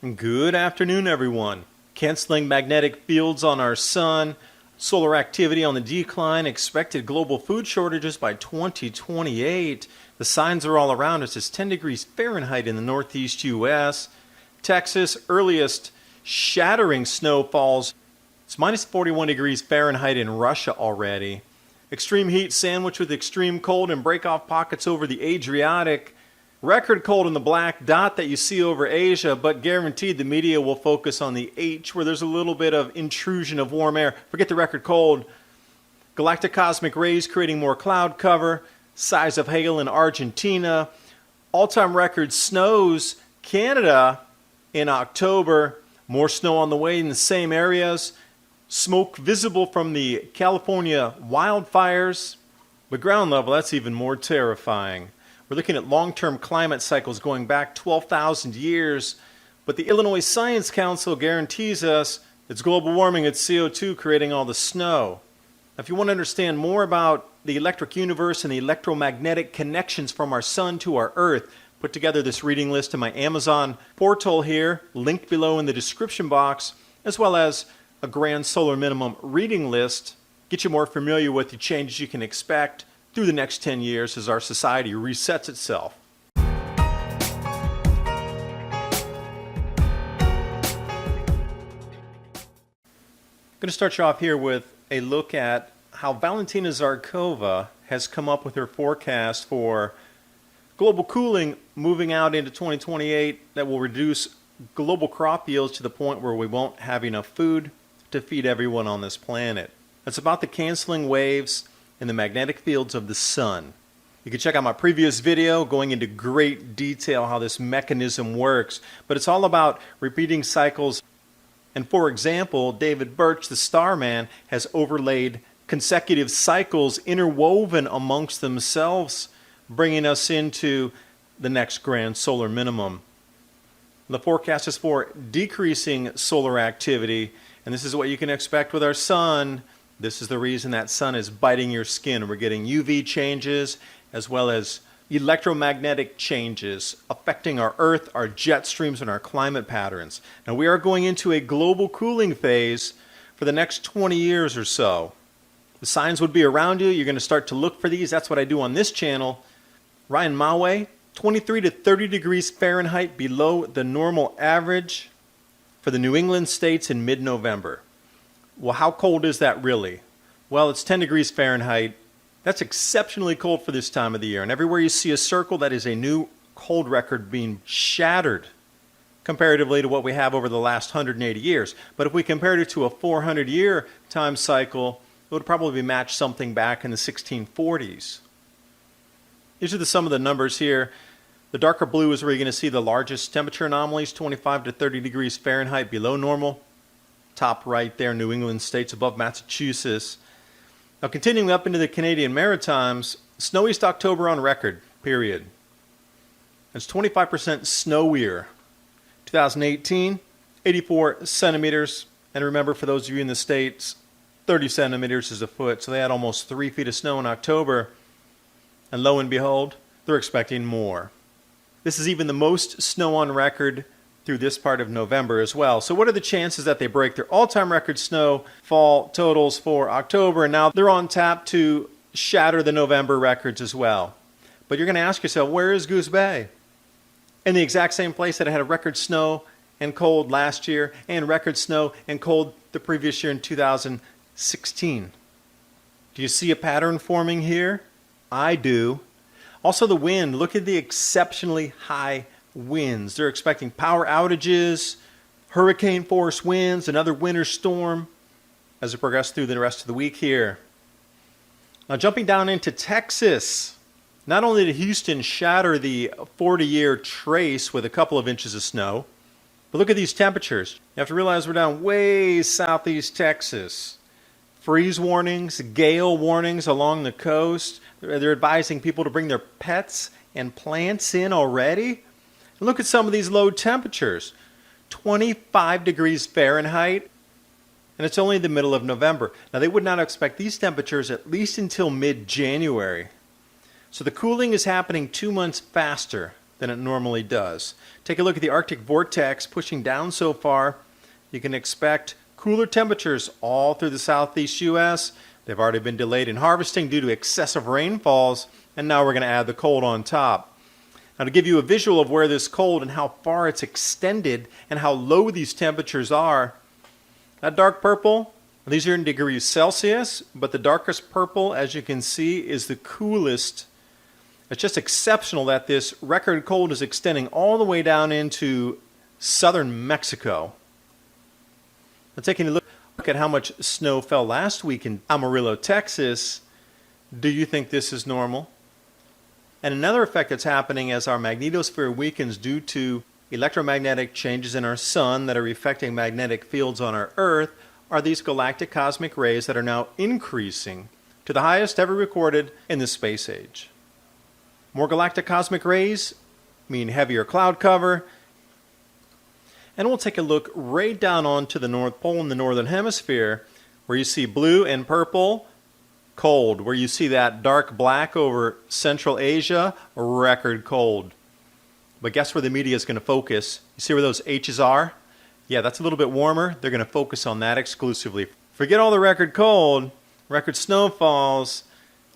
Good afternoon, everyone. Canceling magnetic fields on our sun, solar activity on the decline, expected global food shortages by 2028. The signs are all around us. It's 10 degrees Fahrenheit in the northeast U.S. Texas, earliest shattering snowfalls. It's minus 41 degrees Fahrenheit in Russia already. Extreme heat sandwiched with extreme cold and break-off pockets over the Adriatic. Record cold in the black dot that you see over Asia, but guaranteed the media will focus on the H where there's a little bit of intrusion of warm air. Forget the record cold. Galactic cosmic rays creating more cloud cover. Size of hail in Argentina. All-time record snows Canada in October. More snow on the way in the same areas. Smoke visible from the California wildfires. But ground level, that's even more terrifying. We're looking at long-term climate cycles going back 12,000 years, but the Illinois Science Council guarantees us it's global warming, it's CO2 creating all the snow. Now, if you want to understand more about the electric universe and the electromagnetic connections from our sun to our earth, put together this reading list in my Amazon portal here, linked below in the description box, as well as a grand solar minimum reading list, get you more familiar with the changes you can expect through the next 10 years as our society resets itself. I'm going to start you off here with a look at how Valentina Zarkova has come up with her forecast for global cooling moving out into 2028 that will reduce global crop yields to the point where we won't have enough food to feed everyone on this planet. It's about the canceling waves in the magnetic fields of the sun. You can check out my previous video going into great detail how this mechanism works, but it's all about repeating cycles. And for example, David Birch, the Starman, has overlaid consecutive cycles interwoven amongst themselves, bringing us into the next grand solar minimum. The forecast is for decreasing solar activity, and this is what you can expect with our sun. This is the reason that sun is biting your skin. We're getting UV changes as well as electromagnetic changes affecting our Earth, our jet streams, and our climate patterns. Now we are going into a global cooling phase for the next 20 years or so. The signs would be around you. You're going to start to look for these. That's what I do on this channel. Ryan Maue, 23 to 30 degrees Fahrenheit below the normal average for the New England states in mid-November. Well, how cold is that really? Well, it's 10 degrees Fahrenheit. That's exceptionally cold for this time of the year. And everywhere you see a circle, that is a new cold record being shattered comparatively to what we have over the last 180 years. But if we compared it to a 400-year time cycle, it would probably match something back in the 1640s. These are some of the numbers here. The darker blue is where you're going to see the largest temperature anomalies, 25 to 30 degrees Fahrenheit below normal. Top right there, New England states above Massachusetts. Now continuing up into the Canadian Maritimes, snowiest October on record, period. It's 25% snowier. 2018, 84 centimeters. And remember, for those of you in the States, 30 centimeters is a foot. So they had almost 3 feet of snow in October. And lo and behold, they're expecting more. This is even the most snow on record through this part of November as well. So what are the chances that they break their all-time record snowfall totals for October? And now they're on tap to shatter the November records as well. But you're going to ask yourself, where is Goose Bay? In the exact same place that had a record snow and cold last year and record snow and cold the previous year in 2016. Do you see a pattern forming here? I do. Also the wind. Look at the exceptionally high winds. They're expecting power outages, hurricane force winds, another winter storm as we progress through the rest of the week here. Now jumping down into Texas, not only did Houston shatter the 40-year trace with a couple of inches of snow, but look at these temperatures. You have to realize we're down way southeast Texas. Freeze warnings, gale warnings along the coast. They're advising people to bring their pets and plants in already. Look at some of these low temperatures. 25 degrees Fahrenheit, and it's only the middle of November. Now they would not expect these temperatures at least until mid-January. So the cooling is happening 2 months faster than it normally does. Take a look at the Arctic vortex pushing down so far. You can expect cooler temperatures all through the southeast U.S. They've already been delayed in harvesting due to excessive rainfalls, and now we're going to add the cold on top. Now, to give you a visual of where this cold and how far it's extended and how low these temperatures are, that dark purple, these are in degrees Celsius, but the darkest purple, as you can see, is the coolest. It's just exceptional that this record cold is extending all the way down into southern Mexico. Now, taking a look at how much snow fell last week in Amarillo, Texas, do you think this is normal? And another effect that's happening as our magnetosphere weakens due to electromagnetic changes in our sun that are affecting magnetic fields on our Earth are these galactic cosmic rays that are now increasing to the highest ever recorded in the space age. More galactic cosmic rays mean heavier cloud cover. And we'll take a look right down onto the North Pole in the Northern Hemisphere, where you see blue and purple, cold. Where you see that dark black over Central Asia, record cold. But guess where the media is going to focus? You see where those H's are? Yeah, that's a little bit warmer. They're going to focus on that exclusively. Forget all the record cold, record snowfalls,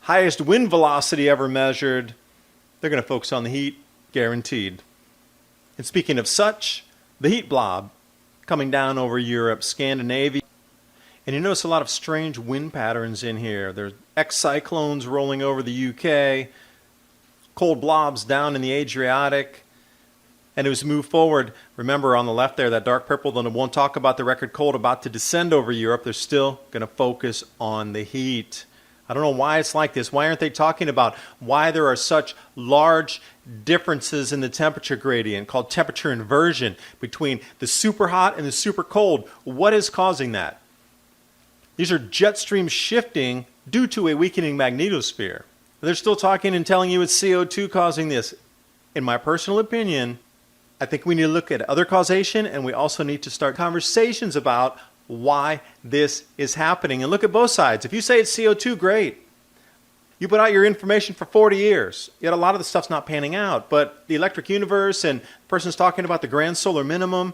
highest wind velocity ever measured. They're going to focus on the heat, guaranteed. And speaking of such, the heat blob coming down over Europe, Scandinavian. And you notice a lot of strange wind patterns in here. There's X-cyclones rolling over the UK, cold blobs down in the Adriatic. And as we move forward, remember on the left there, that dark purple, then it won't talk about the record cold about to descend over Europe. They're still going to focus on the heat. I don't know why it's like this. Why aren't they talking about why there are such large differences in the temperature gradient called temperature inversion between the super hot and the super cold? What is causing that? These are jet streams shifting due to a weakening magnetosphere. They're still talking and telling you it's CO2 causing this. In my personal opinion, I think we need to look at other causation, and we also need to start conversations about why this is happening. And look at both sides. If you say it's CO2, great. You put out your information for 40 years. Yet a lot of the stuff's not panning out. But the electric universe, and the person's talking about the grand solar minimum,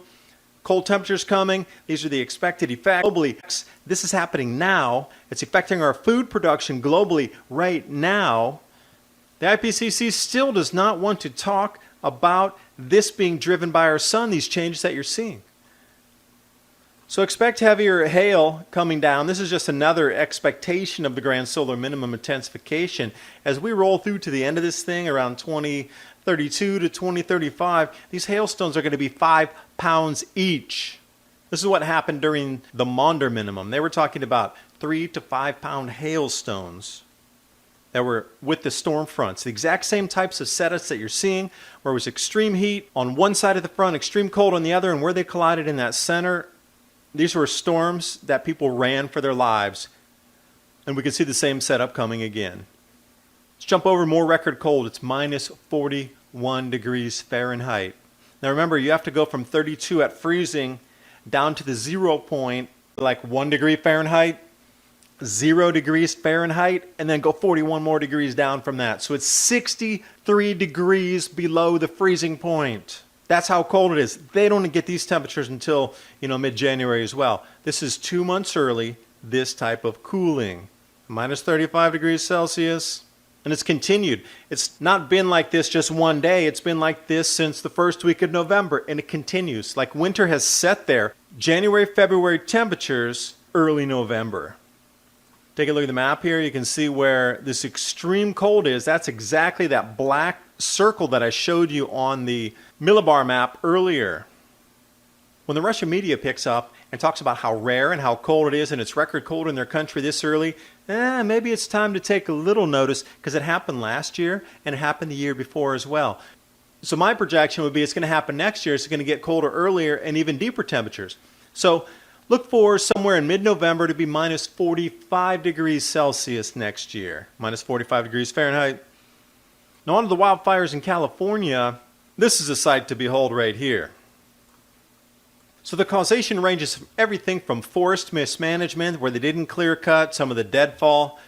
cold temperatures coming, these are the expected effects. Globally, this is happening now. It's affecting our food production globally right now. The IPCC still does not want to talk about this being driven by our sun, these changes that you're seeing. So expect heavier hail coming down. This is just another expectation of the grand solar minimum intensification. As we roll through to the end of this thing around 2032 to 2035, these hailstones are going to be 5 pounds each. This is what happened during the Maunder minimum. They were talking about 3 to 5 pound hailstones that were with the storm fronts. The exact same types of setups that you're seeing, where it was extreme heat on one side of the front, extreme cold on the other, and where they collided in that center, these were storms that people ran for their lives. And we can see the same setup coming again. Let's jump over more record cold. It's minus 41 degrees Fahrenheit. Now remember, you have to go from 32 at freezing down to the 0 point, like 1 degree Fahrenheit, 0 degrees Fahrenheit, and then go 41 more degrees down from that. So it's 63 degrees below the freezing point. That's how cold it is. They don't get these temperatures until, mid-January as well. This is 2 months early, this type of cooling. Minus 35 degrees Celsius. And it's continued. It's not been like this just one day. It's been like this since the first week of November, and it continues. Like winter has set there. January, February temperatures, early November. Take a look at the map here. You can see where this extreme cold is. That's exactly that black circle that I showed you on the millibar map earlier. When the Russian media picks up and talks about how rare and how cold it is, and it's record cold in their country this early, maybe it's time to take a little notice, because it happened last year and it happened the year before as well. So my projection would be it's going to happen next year. It's going to get colder earlier and even deeper temperatures. So look for somewhere in mid-November to be minus 45 degrees Celsius next year. Minus 45 degrees Fahrenheit. Now on to the wildfires in California. This is a sight to behold right here. So the causation ranges from everything from forest mismanagement, where they didn't clear cut some of the deadfall,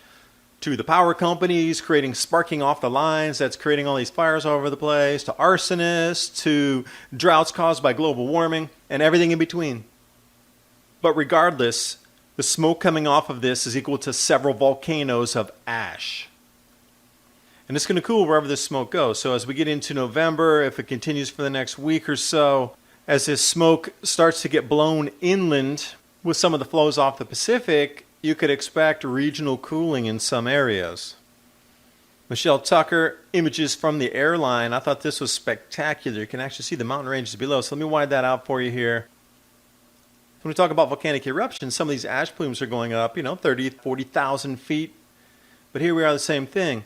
to the power companies creating sparking off the lines that's creating all these fires all over the place, to arsonists, to droughts caused by global warming, and everything in between. But regardless, the smoke coming off of this is equal to several volcanoes of ash. And it's going to cool wherever this smoke goes. So as we get into November, if it continues for the next week or so, as this smoke starts to get blown inland with some of the flows off the Pacific, you could expect regional cooling in some areas. Michelle Tucker, images from the airline. I thought this was spectacular. You can actually see the mountain ranges below. So let me wide that out for you here. When we talk about volcanic eruptions, some of these ash plumes are going up, 30, 40,000 feet. But here we are, the same thing.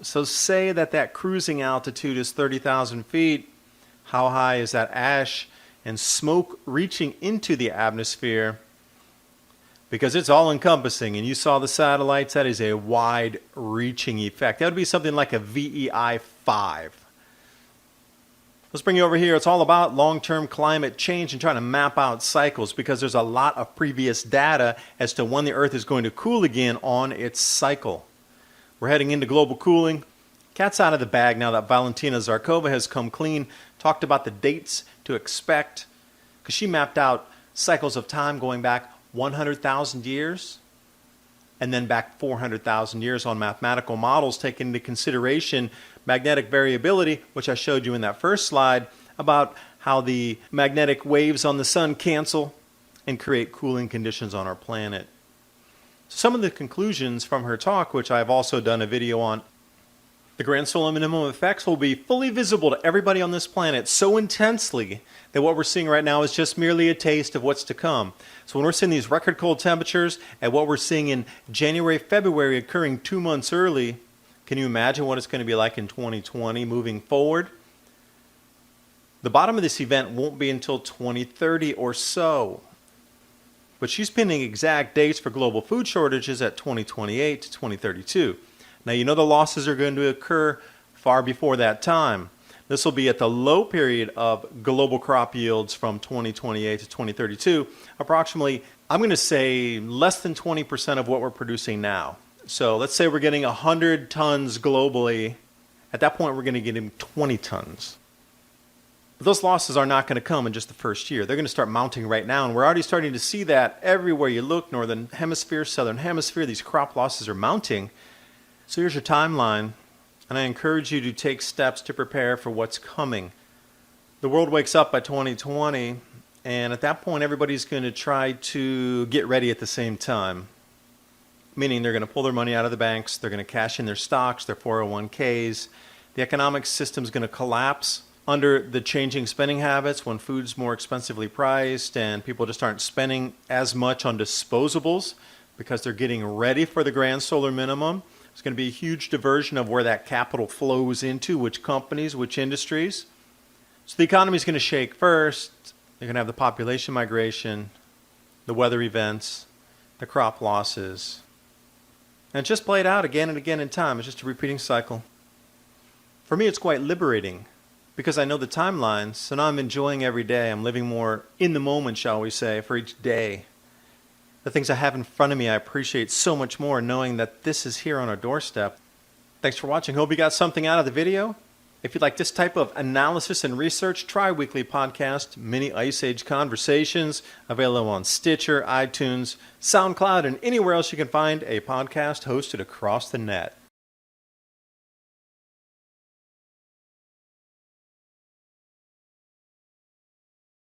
So say that cruising altitude is 30,000 feet. How high is that ash and smoke reaching into the atmosphere? Because it's all encompassing, and you saw the satellites, that is a wide reaching effect. That would be something like a VEI 5. Let's bring you over here. It's all about long-term climate change and trying to map out cycles, because there's a lot of previous data as to when the Earth is going to cool again on its cycle. We're heading into global cooling. Cat's out of the bag now that Valentina Zarkova has come clean, talked about the dates to expect, because she mapped out cycles of time going back 100,000 years and then back 400,000 years on mathematical models, taking into consideration magnetic variability, which I showed you in that first slide, about how the magnetic waves on the sun cancel and create cooling conditions on our planet. Some of the conclusions from her talk, which I've also done a video on, the grand solar minimum effects will be fully visible to everybody on this planet so intensely that what we're seeing right now is just merely a taste of what's to come. So when we're seeing these record cold temperatures and what we're seeing in January, February occurring 2 months early, can you imagine what it's going to be like in 2020 moving forward? The bottom of this event won't be until 2030 or so. But she's pinning exact dates for global food shortages at 2028 to 2032. Now, you know the losses are going to occur far before that time. This will be at the low period of global crop yields from 2028 to 2032, approximately, I'm going to say, less than 20% of what we're producing now. So let's say we're getting 100 tons globally. At that point, we're going to get 20 tons. But those losses are not going to come in just the first year. They're going to start mounting right now, and we're already starting to see that everywhere you look, northern hemisphere, southern hemisphere, these crop losses are mounting. So here's your timeline, and I encourage you to take steps to prepare for what's coming. The world wakes up by 2020, and at that point, everybody's going to try to get ready at the same time, meaning they're going to pull their money out of the banks, they're going to cash in their stocks, their 401ks. The economic system's going to collapse under the changing spending habits when food's more expensively priced and people just aren't spending as much on disposables because they're getting ready for the grand solar minimum. There's going to be a huge diversion of where that capital flows into, which companies, which industries. So the economy is going to shake first. You're going to have the population migration, the weather events, the crop losses. And it just played out again and again in time. It's just a repeating cycle. For me, it's quite liberating, because I know the timelines, so now I'm enjoying every day. I'm living more in the moment, shall we say, for each day. The things I have in front of me, I appreciate so much more, knowing that this is here on our doorstep. Thanks for watching. Hope you got something out of the video. If you'd like this type of analysis and research, try weekly podcast, Mini Ice Age Conversations, available on Stitcher, iTunes, SoundCloud, and anywhere else you can find a podcast hosted across the net.